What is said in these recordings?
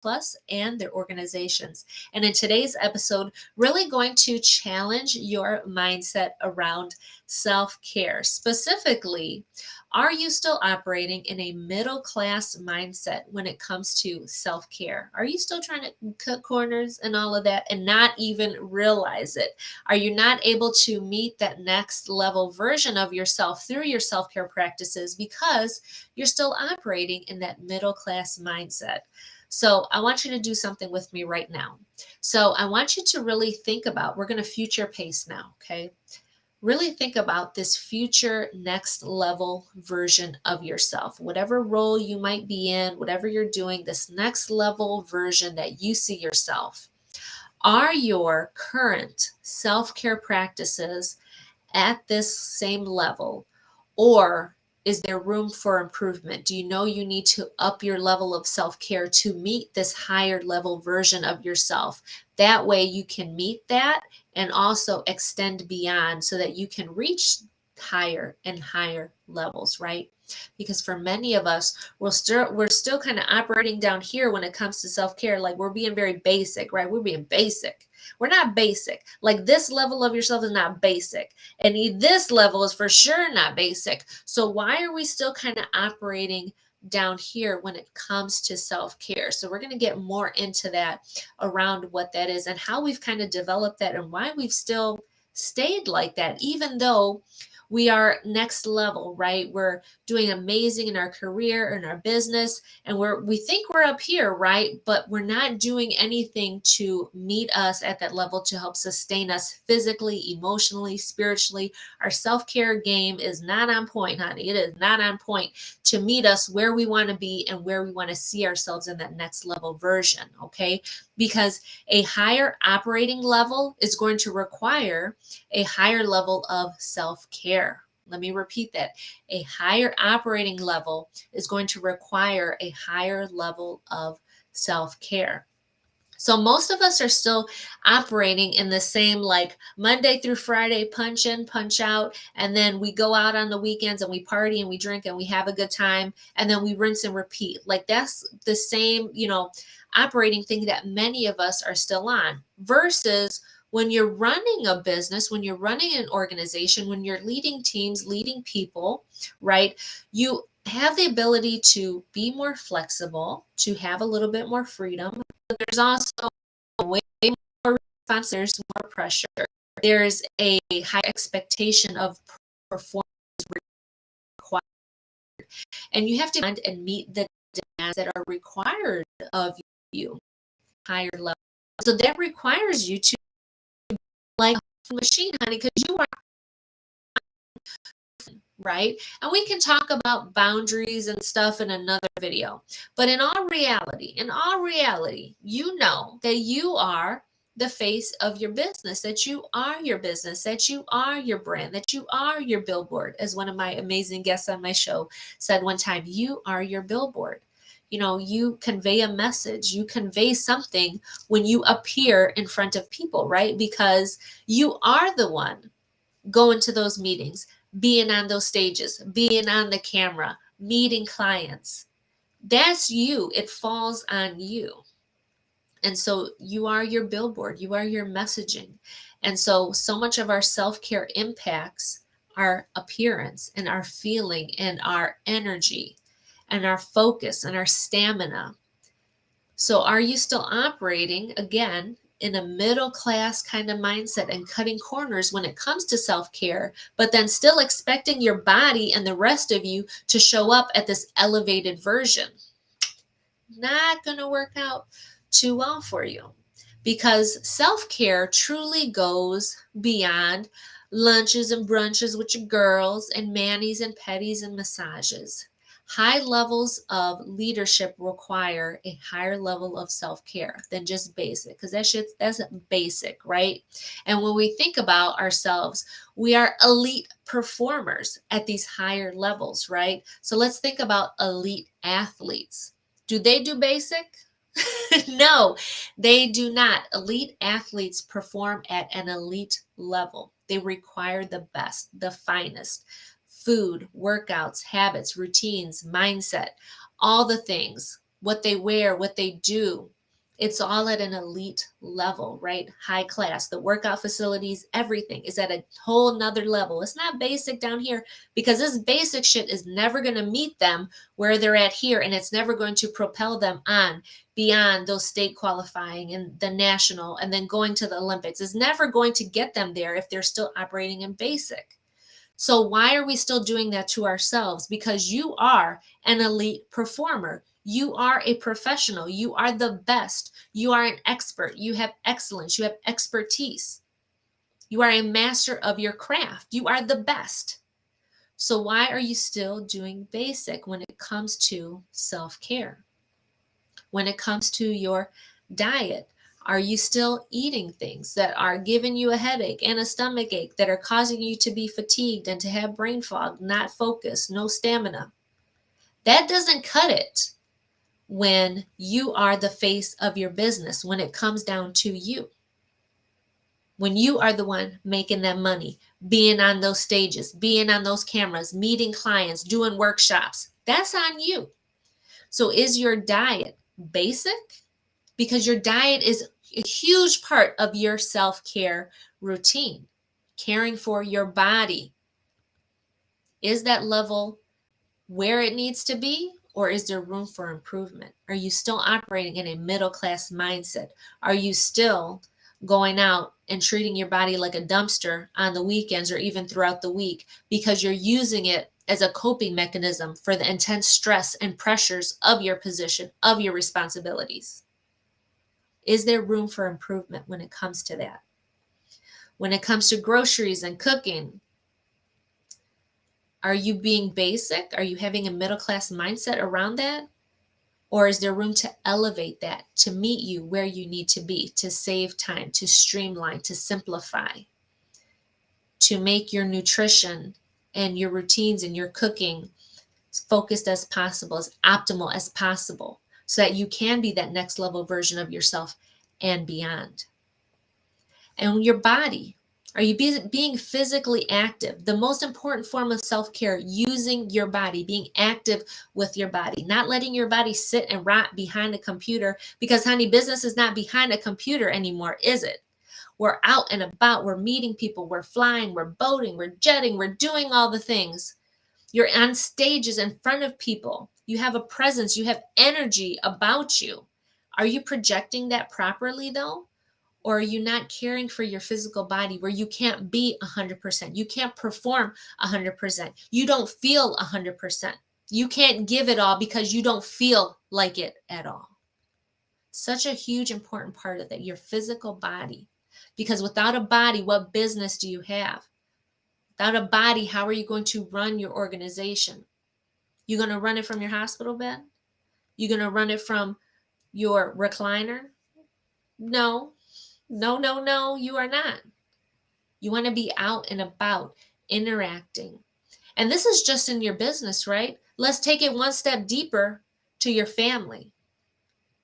Plus and their organizations. And in today's episode, really going to challenge your mindset around self-care. Specifically, are you still operating in a middle class mindset when it comes to self-care? Are you still trying to cut corners and all of that and not even realize it? Are you not able to meet that next level version of yourself through your self-care practices because you're still operating in that middle class mindset? So I want you to do something with me right now. So I want you to really think about, we're going to future pace now, okay? Really think about this future next level version of yourself. Whatever role you might be in, whatever you're doing, this next level version that you see yourself. Are your current self-care practices at this same level, or is there room for improvement? Do you know you need to up your level of self-care to meet this higher level version of yourself? That way you can meet that and also extend beyond so that you can reach higher and higher levels, right? Because for many of us, we're still kind of operating down here when it comes to self-care. Like we're being very basic, right? We're being basic. We're not basic. Like this level of yourself is not basic. And this level is for sure not basic. So why are we still kind of operating down here when it comes to self-care? So we're going to get more into that around what that is and how we've kind of developed that and why we've still stayed like that, even though we are next level, right? We're doing amazing in our career, in our business, and we think we're up here, right? But we're not doing anything to meet us at that level to help sustain us physically, emotionally, spiritually. Our self-care game is not on point, honey. It is not on point to meet us where we want to be and where we want to see ourselves in that next level version, okay? Because a higher operating level is going to require a higher level of self-care. Let me repeat that. A higher operating level is going to require a higher level of self-care. So most of us are still operating in the same like Monday through Friday, punch in, punch out, and then we go out on the weekends and we party and we drink and we have a good time, and then we rinse and repeat. Like that's the same, operating thing that many of us are still on, versus when you're running a business, when you're running an organization, when you're leading teams, leading people, right? You have the ability to be more flexible, to have a little bit more freedom. But there's also way more response, there's more pressure. There's a high expectation of performance required. And you have to and meet the demands that are required of you higher level. So that requires you to be like a machine, honey, because you are right. And we can talk about boundaries and stuff in another video. But in all reality, you know that you are the face of your business, that you are your business, that you are your brand, that you are your billboard. As one of my amazing guests on my show said one time, you are your billboard. You convey a message, you convey something when you appear in front of people, right? Because you are the one going to those meetings, being on those stages, being on the camera, meeting clients. That's you. It falls on you. And so you are your billboard, you are your messaging. And so much of our self-care impacts our appearance and our feeling and our energy and our focus and our stamina. So are you still operating, again, in a middle class kind of mindset and cutting corners when it comes to self-care, but then still expecting your body and the rest of you to show up at this elevated version? Not going to work out too well for you, because self-care truly goes beyond lunches and brunches with your girls and manis and petties and massages. High levels of leadership require a higher level of self-care than just basic, because that's basic, right? And when we think about ourselves, we are elite performers at these higher levels, right? So let's think about elite athletes. Do they do basic? No, they do not. Elite athletes perform at an elite level. They require the best, the finest food, workouts, habits, routines, mindset, all the things. what they wear, what they do. It's all at an elite level, right? High class. The workout facilities, everything is at a whole nother level. It's not basic down here because this basic shit is never going to meet them where they're at here, and it's never going to propel them on beyond those state qualifying and the national and then going to the Olympics. Is never going to get them there if they're still operating in basic. So why are we still doing that to ourselves? Because you are an elite performer. You are a professional. You are the best. You are an expert. You have excellence. You have expertise. You are a master of your craft. You are the best. So why are you still doing basic when it comes to self-care? When it comes to your diet, are you still eating things that are giving you a headache and a stomach ache, that are causing you to be fatigued and to have brain fog, not focus, no stamina? That doesn't cut it when you are the face of your business, when it comes down to you. When you are the one making that money, being on those stages, being on those cameras, meeting clients, doing workshops, that's on you. So is your diet basic? Because your diet is a huge part of your self-care routine. Caring for your body. Is that level where it needs to be, or is there room for improvement? Are you still operating in a middle class mindset? Are you still going out and treating your body like a dumpster on the weekends or even throughout the week because you're using it as a coping mechanism for the intense stress and pressures of your position, of your responsibilities? Is there room for improvement when it comes to that? When it comes to groceries and cooking, are you being basic? Are you having a middle class mindset around that? Or is there room to elevate that, to meet you where you need to be, to save time, to streamline, to simplify, to make your nutrition and your routines and your cooking as focused as possible, as optimal as possible, so that you can be that next level version of yourself and beyond? And your body. Are you being physically active? The most important form of self-care, using your body, being active with your body, not letting your body sit and rot behind a computer, because honey, business is not behind a computer anymore, is it? We're out and about, we're meeting people, we're flying, we're boating, we're jetting, we're doing all the things. You're on stages in front of people. You have a presence, you have energy about you. Are you projecting that properly though? Or are you not caring for your physical body where you can't be 100%? You can't perform 100%. You don't feel 100%. You can't give it all because you don't feel like it at all. Such a huge, important part of that, your physical body. Because without a body, what business do you have? Without a body, how are you going to run your organization? You going to run it from your hospital bed? You going to run it from your recliner? No, no, no, no, you are not. You want to be out and about, interacting. And this is just in your business, right? Let's take it one step deeper to your family,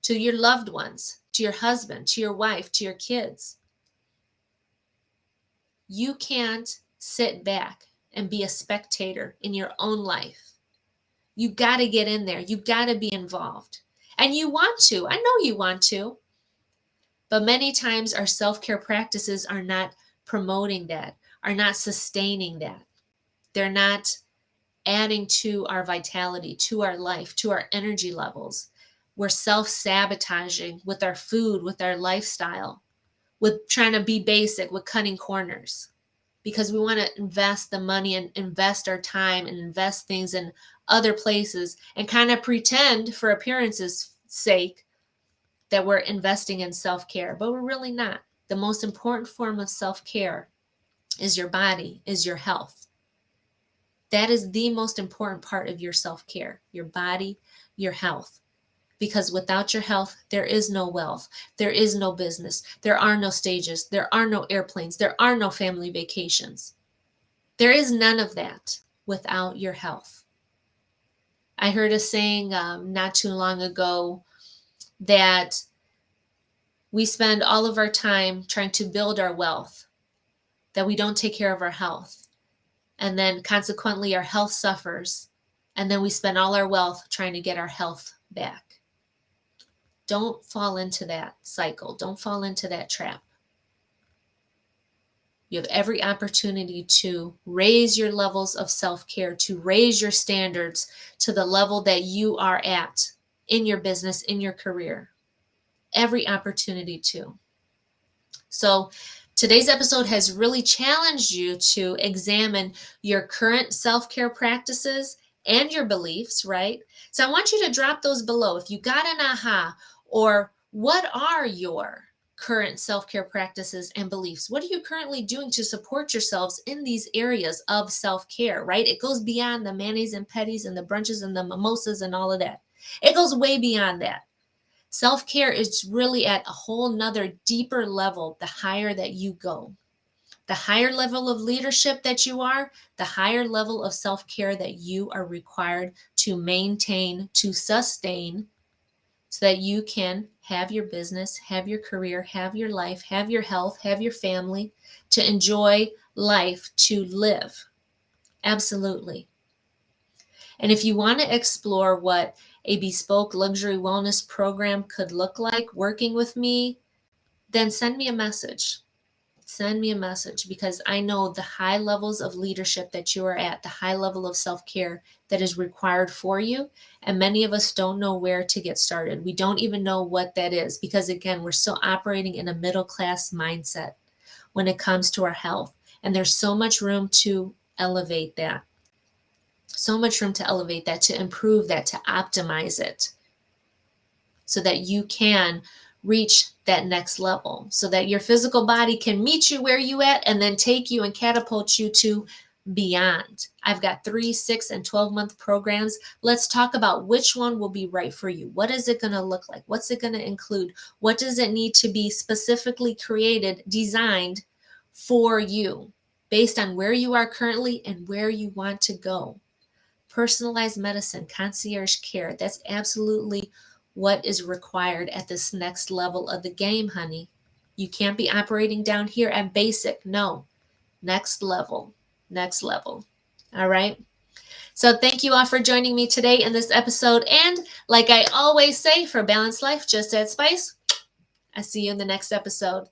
to your loved ones, to your husband, to your wife, to your kids. You can't sit back and be a spectator in your own life. You got to get in there. You got to be involved. And you want to. I know you want to. But many times our self-care practices are not promoting that, are not sustaining that. They're not adding to our vitality, to our life, to our energy levels. We're self-sabotaging with our food, with our lifestyle, with trying to be basic, with cutting corners, because we want to invest the money and invest our time and invest things in other places and kind of pretend for appearances' sake that we're investing in self-care, but we're really not. The most important form of self-care is your body, is your health. That is the most important part of your self-care, your body, your health. Because without your health, there is no wealth, there is no business, there are no stages, there are no airplanes, there are no family vacations. There is none of that without your health. I heard a saying not too long ago that we spend all of our time trying to build our wealth, that we don't take care of our health. And then consequently, our health suffers. And then we spend all our wealth trying to get our health back. Don't fall into that cycle. Don't fall into that trap. You have every opportunity to raise your levels of self-care, to raise your standards to the level that you are at in your business, in your career. Every opportunity to. So today's episode has really challenged you to examine your current self-care practices and your beliefs, right? So I want you to drop those below. If you got an aha, or what are your current self-care practices and beliefs? What are you currently doing to support yourselves in these areas of self-care, right? It goes beyond the manis and petties and the brunches and the mimosas and all of that. It goes way beyond that. Self-care is really at a whole nother deeper level the higher that you go. The higher level of leadership that you are, the higher level of self-care that you are required to maintain, to sustain, so that you can have your business, have your career, have your life, have your health, have your family, to enjoy life, to live. Absolutely. And if you want to explore what a bespoke luxury wellness program could look like working with me, then send me a message. Send me a message, because I know the high levels of leadership that you are at, the high level of self-care that is required for you. And many of us don't know where to get started. We don't even know what that is, because again, we're still operating in a middle class mindset when it comes to our health. And there's so much room to elevate that. So much room to elevate that, to improve that, to optimize it, so that you can reach that next level, so that your physical body can meet you where you at and then take you and catapult you to beyond. I've got 3, 6, and 12-month programs. Let's talk about which one will be right for you. What is it going to look like? What's it going to include? What does it need to be specifically created, designed for you, based on where you are currently and where you want to go? Personalized medicine, concierge care, that's absolutely what is required at this next level of the game, honey. You can't be operating down here at basic. No, next level, next level. All right. So thank you all for joining me today in this episode. And like I always say, for balanced life, just add spice. I see you in the next episode.